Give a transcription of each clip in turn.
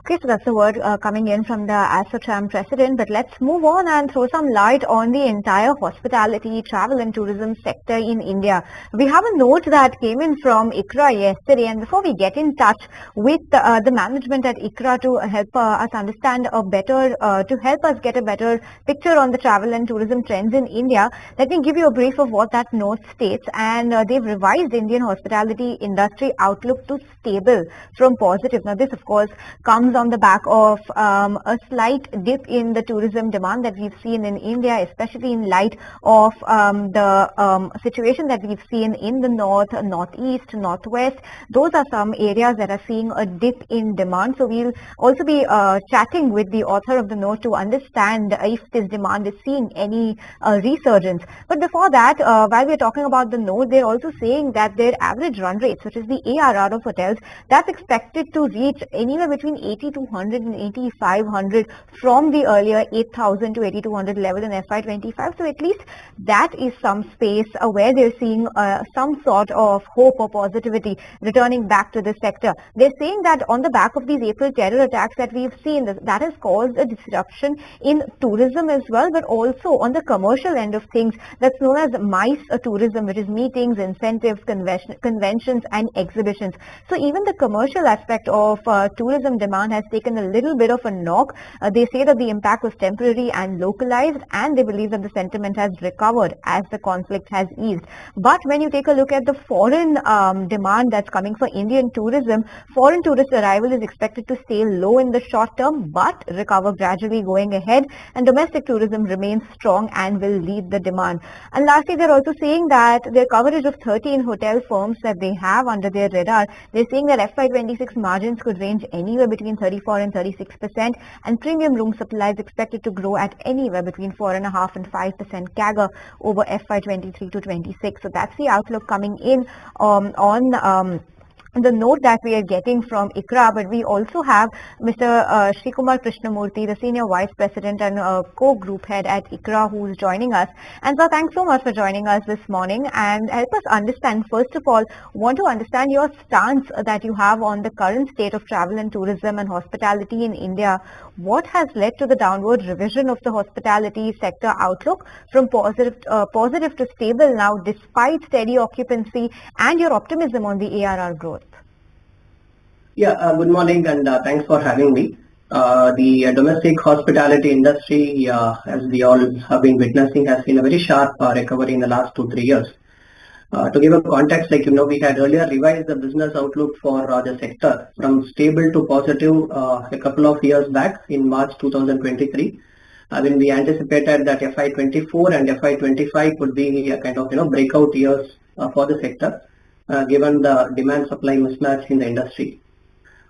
Okay, so that's the word coming in from the ASSOCHAM president. But let's move on and throw some light on the entire hospitality, travel and tourism sector in India. We have a note that came in from ICRA yesterday, and before we get in touch with the management at ICRA to help us understand a better, to help us get a better picture on the travel and tourism trends in India, let me give you a brief of what that note states. And they've revised Indian hospitality industry outlook to stable from positive. Now, this of course comes on the back of a slight dip in the tourism demand that we've seen in India, especially in light of the situation that we've seen in the north, northeast, northwest. Those are some areas that are seeing a dip in demand. So we'll also be chatting with the author of the note to understand if this demand is seeing any resurgence. But before that, while we're talking about the note, they're also saying that their average run rates, which is the ARR of hotels, that's expected to reach anywhere between 8,200 and 8,500 from the earlier 8,000 to 8,200 level in FY25. So at least that is some space where they're seeing some sort of hope or positivity returning back to the sector. They're saying that on the back of these April terror attacks that we've seen, that has caused a disruption in tourism as well, but also on the commercial end of things, that's known as MICE tourism, which is meetings, incentives, conventions and exhibitions. So even the commercial aspect of tourism demand has taken a little bit of a knock. They say that the impact was temporary and localized, and they believe that the sentiment has recovered as the conflict has eased. But when you take a look at the foreign demand that's coming for Indian tourism, foreign tourist arrival is expected to stay low in the short term but recover gradually going ahead, and domestic tourism remains strong and will lead the demand. And lastly, they're also saying that their coverage of 13 hotel firms that they have under their radar, they're saying that FY26 margins could range anywhere between 34 and 36%, and premium room supply is expected to grow at anywhere between 4.5% and 5% CAGR over FY23 to 26. So that's the outlook coming in on the note that we are getting from ICRA. But we also have Mr. Srikumar Krishnamurthy, the Senior Vice President and Co-Group Head at ICRA, who is joining us. And so thanks so much for joining us this morning, and help us understand, first of all, want to understand your stance that you have on the current state of travel and tourism and hospitality in India. What has led to the downward revision of the hospitality sector outlook from positive to stable now, despite steady occupancy and your optimism on the ARR growth? Yeah, good morning, and thanks for having me. The domestic hospitality industry, as we all have been witnessing, has seen a very sharp recovery in the last 2-3 years. To give a context, we had earlier revised the business outlook for the sector from stable to positive a couple of years back in March 2023. When we anticipated that FY24 and FY25 could be a kind of breakout years for the sector, given the demand-supply mismatch in the industry.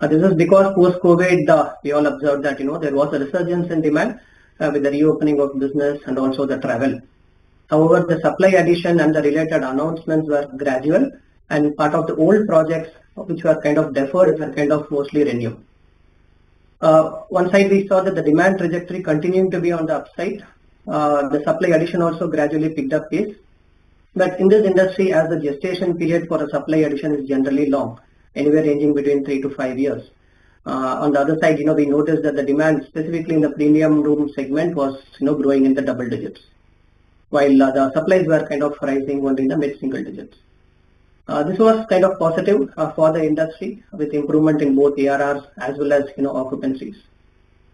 This is because post-COVID, we all observed that there was a resurgence in demand with the reopening of business and also the travel. However, the supply addition and the related announcements were gradual, and part of the old projects which were kind of deferred were kind of mostly renewed. One side we saw that the demand trajectory continuing to be on the upside. The supply addition also gradually picked up pace. But in this industry, as the gestation period for a supply addition is generally long, anywhere ranging between 3 to 5 years. On the other side, we noticed that the demand, specifically in the premium room segment, was growing in the double digits, while the supplies were kind of rising only in the mid-single digits. This was kind of positive for the industry, with improvement in both ARRs as well as occupancies.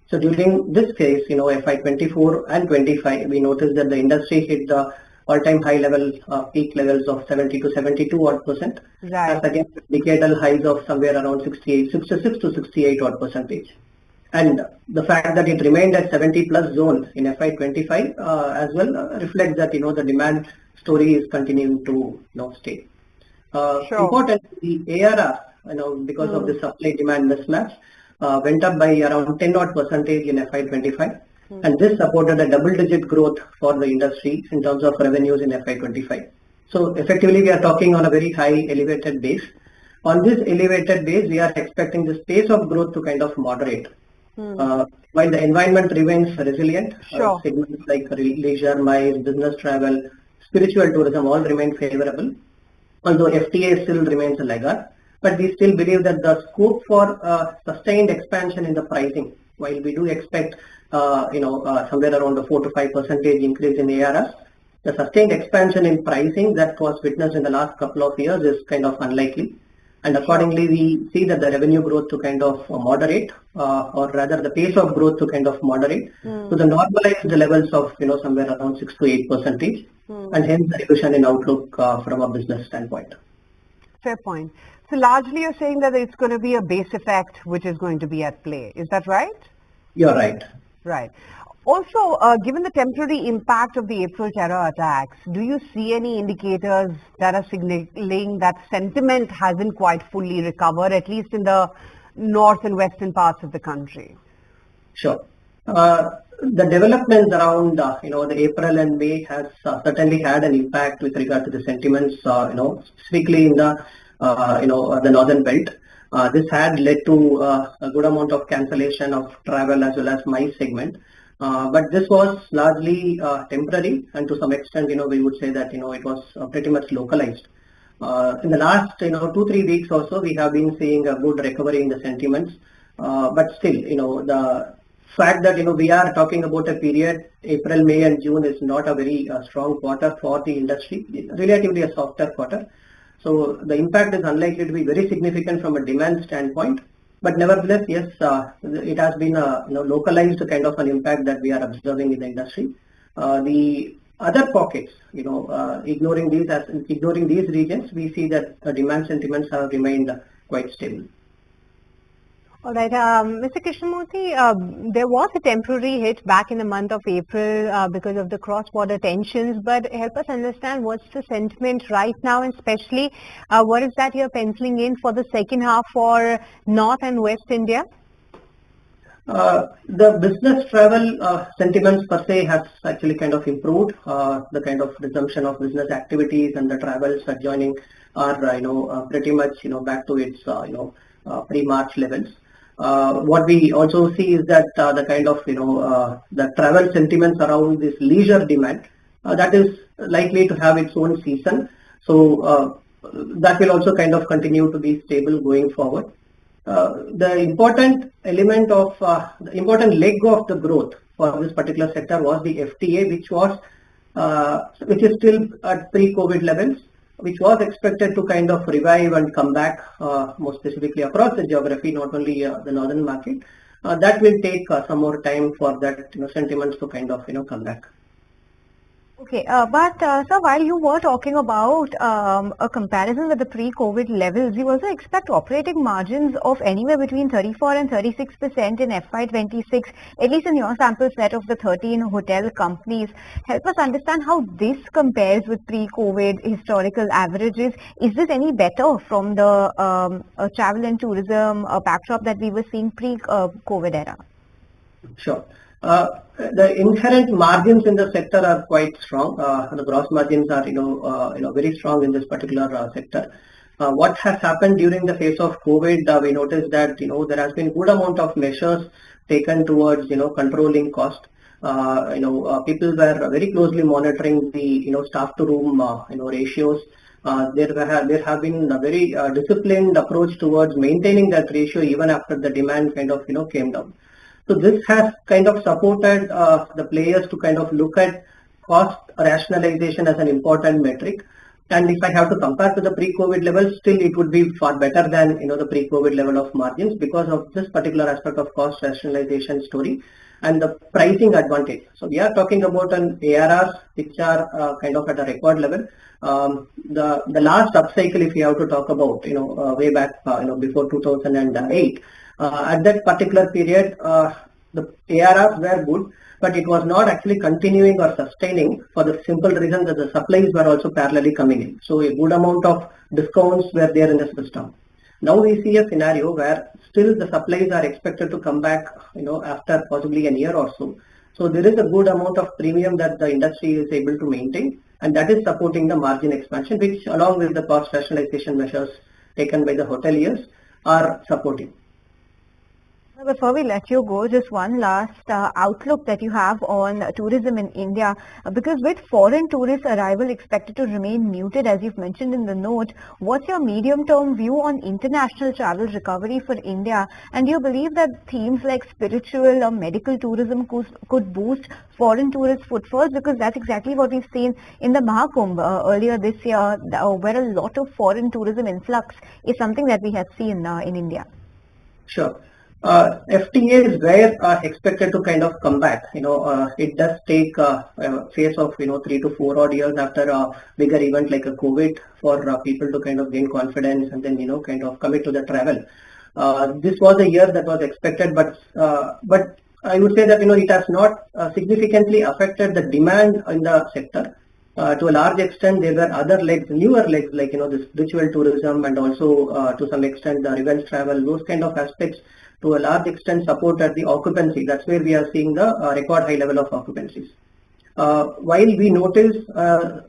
So during this phase, FY24 and 25, we noticed that the industry hit the all-time high level, peak levels of 70 to 72 odd percent. Right. That's against decadal highs of somewhere around 66 to 68 odd percentage. And the fact that it remained at 70 plus zone in FY25 as well reflects that the demand story is continuing to stay. Sure. Importantly, the ARR, because of the supply demand mismatch, went up by around 10 odd percentage in FY25. And this supported a double-digit growth for the industry in terms of revenues in FY25. So effectively, we are talking on a very high elevated base. On this elevated base, we are expecting this pace of growth to kind of moderate. While the environment remains resilient, Sure. segments like leisure, MICE, business travel, spiritual tourism all remain favorable. Although FTA still remains a laggard, but we still believe that the scope for sustained expansion in the pricing, while we do expect somewhere around a 4 to 5% increase in ARS, the sustained expansion in pricing that was witnessed in the last couple of years is kind of unlikely. And accordingly, we see that the revenue growth to kind of moderate, or rather the pace of growth to kind of moderate to the normalized levels of somewhere around 6 to 8%, and hence the revision in outlook from a business standpoint. Fair point. So largely you're saying that it's going to be a base effect which is going to be at play. Is that right? You're right. Right. Also, given the temporary impact of the April terror attacks, do you see any indicators that are signaling that sentiment hasn't quite fully recovered, at least in the north and western parts of the country? Sure. The developments around the April and May has certainly had an impact with regard to the sentiments, specifically in the the northern belt. This had led to a good amount of cancellation of travel as well as MICE segment. But this was largely temporary, and to some extent, we would say that, it was pretty much localized. In the last, 2-3 weeks or so, we have been seeing a good recovery in the sentiments. But still, the fact that, we are talking about a period, April, May and June is not a very strong quarter for the industry, relatively a softer quarter. So the impact is unlikely to be very significant from a demand standpoint. But nevertheless, yes, it has been a localized kind of an impact that we are observing in the industry. The other pockets, ignoring these regions, we see that the demand sentiments have remained quite stable. All right, Mr. Krishnamurthy, there was a temporary hit back in the month of April because of the cross-border tensions, but help us understand what's the sentiment right now, and especially what is that you're penciling in for the second half for North and West India? The business travel sentiments per se has actually kind of improved. The kind of resumption of business activities and the travels adjoining are pretty much back to its pre-March levels. What we also see is that the kind of the travel sentiments around this leisure demand that is likely to have its own season. So that will also kind of continue to be stable going forward. The important element of the important leg of the growth for this particular sector was the FTA, which is still at pre-COVID levels, which was expected to kind of revive and come back more specifically across the geography, not only the northern market. That will take some more time for that sentiments to kind of come back. Okay, but sir, while you were talking about a comparison with the pre-COVID levels, you also expect operating margins of anywhere between 34 and 36% in FY26, at least in your sample set of the 13 hotel companies. Help us understand how this compares with pre-COVID historical averages. Is this any better from the travel and tourism backdrop that we were seeing pre-COVID era? Sure. The inherent margins in the sector are quite strong. The gross margins are, very strong in this particular sector. What has happened during the phase of COVID, we noticed that, there has been good amount of measures taken towards, controlling cost. People were very closely monitoring the, staff to room, ratios. There have been a very disciplined approach towards maintaining that ratio even after the demand kind of, came down. So this has kind of supported the players to kind of look at cost rationalization as an important metric. And if I have to compare to the pre-COVID levels, still it would be far better than the pre-COVID level of margins because of this particular aspect of cost rationalization story and the pricing advantage. So we are talking about an ARRs which are kind of at a record level. The last upcycle, if you have to talk about, way back, before 2008. At that particular period, the ARRs were good, but it was not actually continuing or sustaining for the simple reason that the supplies were also parallelly coming in. So a good amount of discounts were there in the system. Now we see a scenario where still the supplies are expected to come back, after possibly a year or so. So there is a good amount of premium that the industry is able to maintain, and that is supporting the margin expansion, which along with the cost rationalization measures taken by the hoteliers are supporting. Before we let you go, just one last outlook that you have on tourism in India, because with foreign tourist arrival expected to remain muted, as you've mentioned in the note, what's your medium-term view on international travel recovery for India? And do you believe that themes like spiritual or medical tourism could boost foreign tourist footfalls? Because that's exactly what we've seen in the Mahakumbh earlier this year, where a lot of foreign tourism influx is something that we have seen in India. Sure. FTAs were expected to kind of come back. It does take a phase of 3 to 4 odd years after a bigger event like a COVID for people to kind of gain confidence and then kind of commit to the travel. This was a year that was expected, but I would say that it has not significantly affected the demand in the sector. To a large extent, there were other legs, newer legs like the spiritual tourism and also to some extent the revenge travel. Those kind of aspects to a large extent supported the occupancy. That's where we are seeing the record high level of occupancies. While we notice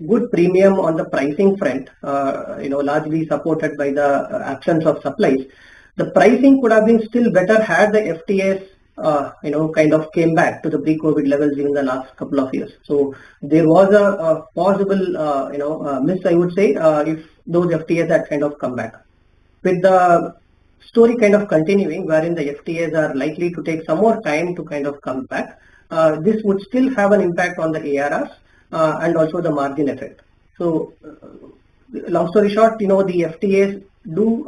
good premium on the pricing front, largely supported by the absence of supplies, the pricing could have been still better had the FTAs kind of came back to the pre-COVID levels in the last couple of years. So there was a possible, miss, I would say, if those FTAs had kind of come back. With the story kind of continuing, wherein the FTAs are likely to take some more time to kind of come back, this would still have an impact on the ARRs and also the margin effect. So, long story short, the FTAs do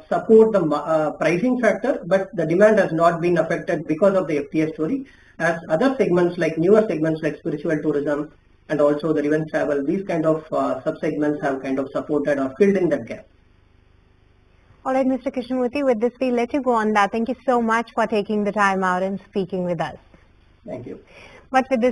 support the pricing factor, but the demand has not been affected because of the FTA story, as other segments like newer segments like spiritual tourism and also the revenge travel, these kind of sub-segments have kind of supported or filled in that gap. All right, Mr. Krishnamurthy, with this we let you go on that. Thank you so much for taking the time out and speaking with us. Thank you. But with this